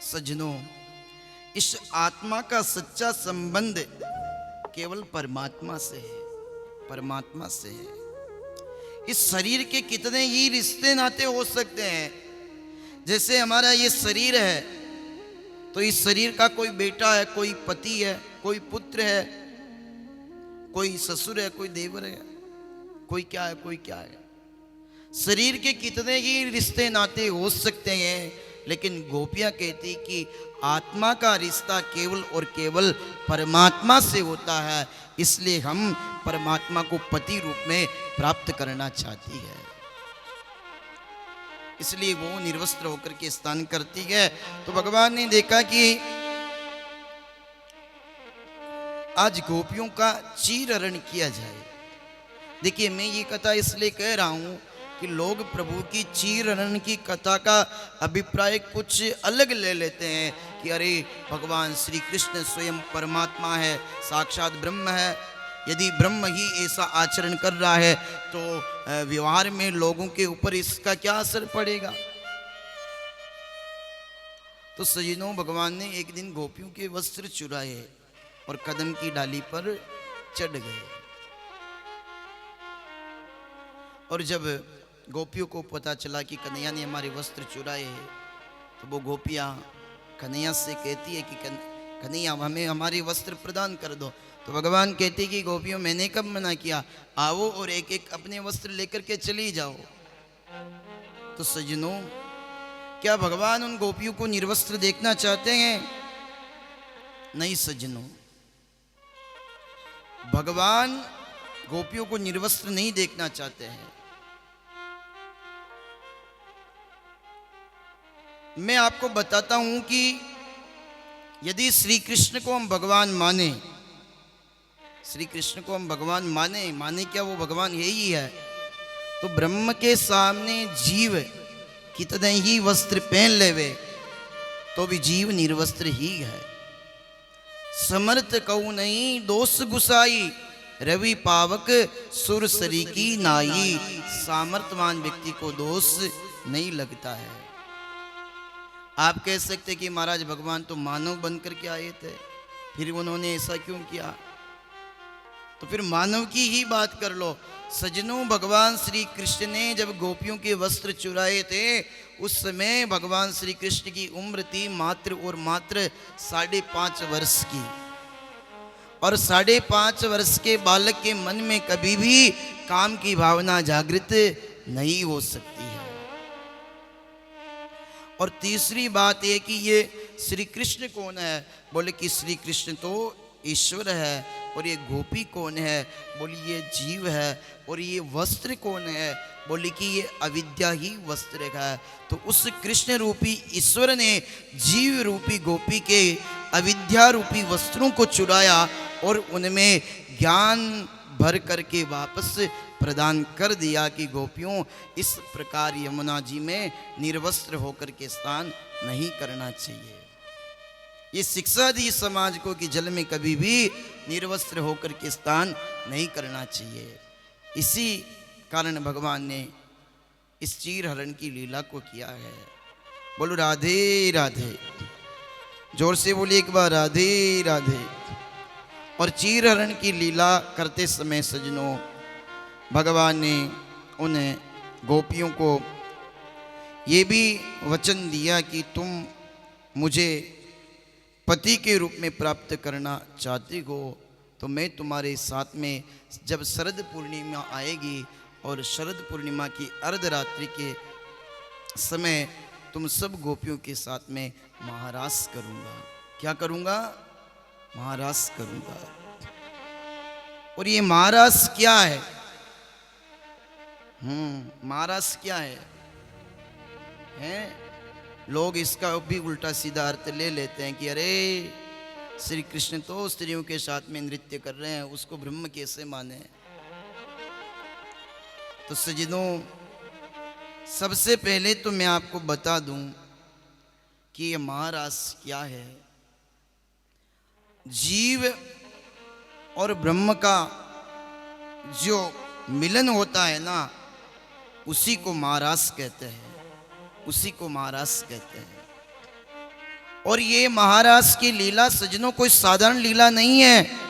सज्जनों, इस आत्मा का सच्चा संबंध केवल परमात्मा से है, परमात्मा से है। इस शरीर के कितने ही रिश्ते नाते हो सकते हैं। जैसे हमारा ये शरीर है, तो इस शरीर का कोई बेटा है, कोई पति है, कोई पुत्र है, कोई ससुर है, कोई देवर है, कोई क्या है, कोई क्या है। शरीर के कितने ही रिश्ते नाते हो सकते हैं, लेकिन गोपियां कहती कि आत्मा का रिश्ता केवल और केवल परमात्मा से होता है। इसलिए हम परमात्मा को पति रूप में प्राप्त करना चाहती है, इसलिए वो निर्वस्त्र होकर के स्नान करती है। तो भगवान ने देखा कि आज गोपियों का चीरहरण किया जाए। देखिए, मैं ये कथा इसलिए कह रहा हूं कि लोग प्रभु की चीरहरण की कथा का अभिप्राय कुछ अलग ले लेते हैं कि अरे भगवान श्री कृष्ण स्वयं परमात्मा है, साक्षात ब्रह्म है। यदि ब्रह्म ही ऐसा आचरण कर रहा है तो व्यवहार में लोगों के ऊपर इसका क्या असर पड़ेगा। तो सज्जनों, भगवान ने एक दिन गोपियों के वस्त्र चुराए और कदम की डाली पर चढ़ गए। और जब गोपियों को पता चला कि कन्हैया ने हमारे वस्त्र चुराए हैं, तो वो गोपियां कन्हैया से कहती है कि कन्हैया हमें हमारे वस्त्र प्रदान कर दो। तो भगवान कहते कि गोपियों, मैंने कब मना किया, आओ और एक एक अपने वस्त्र लेकर के चली जाओ। तो सज्जनों, क्या भगवान उन गोपियों को निर्वस्त्र देखना चाहते हैं? नहीं सज्जनों, भगवान गोपियों को निर्वस्त्र नहीं देखना चाहते हैं। मैं आपको बताता हूं कि यदि श्री कृष्ण को हम भगवान माने, श्री कृष्ण को हम भगवान माने क्या वो भगवान यही है, तो ब्रह्म के सामने जीव कितने ही वस्त्र पहन लेवे तो भी जीव निर्वस्त्र ही है। समर्थ कहू नहीं दोष गुसाई, रवि पावक सुर सरी की नाई। सामर्थ्यवान व्यक्ति को दोष नहीं लगता है। आप कह सकते कि महाराज भगवान तो मानव बनकर के आए थे, फिर उन्होंने ऐसा क्यों किया? तो फिर मानव की ही बात कर लो। सज्जनों, भगवान श्री कृष्ण ने जब गोपियों के वस्त्र चुराए थे, उस समय भगवान श्री कृष्ण की उम्र थी मात्र और मात्र 5.5 वर्ष की। और 5.5 वर्ष के बालक के मन में कभी भी काम की भावना जागृत नहीं हो सकती है। और तीसरी बात यह कि ये श्री कृष्ण कौन है? बोले कि श्री कृष्ण तो ईश्वर है। और ये गोपी कौन है? बोली ये जीव है। और ये वस्त्र कौन है? बोली कि ये अविद्या ही वस्त्र है। तो उस कृष्ण रूपी ईश्वर ने जीव रूपी गोपी के अविद्या रूपी वस्त्रों को चुराया और उनमें ज्ञान भर करके वापस प्रदान कर दिया कि गोपियों, इस प्रकार यमुना जी में निर्वस्त्र होकर के स्नान नहीं करना चाहिए। ये शिक्षा दी समाज को कि जल में कभी भी निर्वस्त्र होकर के स्नान नहीं करना चाहिए। इसी कारण भगवान ने इस चीरहरण की लीला को किया है। बोलो राधे राधे, जोर से बोलिए एक बार राधे राधे। और चीरहरण की लीला करते समय सज्जनों, भगवान ने उन गोपियों को ये भी वचन दिया कि तुम मुझे पति के रूप में प्राप्त करना चाहती हो तो मैं तुम्हारे साथ में, जब शरद पूर्णिमा आएगी और शरद पूर्णिमा की अर्धरात्रि के समय तुम सब गोपियों के साथ में महारास करूँगा। क्या करूँगा? महारास करूँगा। और ये महारास क्या है? महारास क्या है? लोग इसका भी उल्टा सीधा अर्थ ले लेते हैं कि अरे श्री कृष्ण तो स्त्रियों के साथ में नृत्य कर रहे हैं, उसको ब्रह्म कैसे माने? तो सज्जनों, सबसे पहले तो मैं आपको बता दूं कि ये महारास क्या है। जीव और ब्रह्म का जो मिलन होता है ना, उसी को महारास कहते हैं, उसी को महारास कहते हैं। और ये महाराज की लीला सजनों कोई साधारण लीला नहीं है।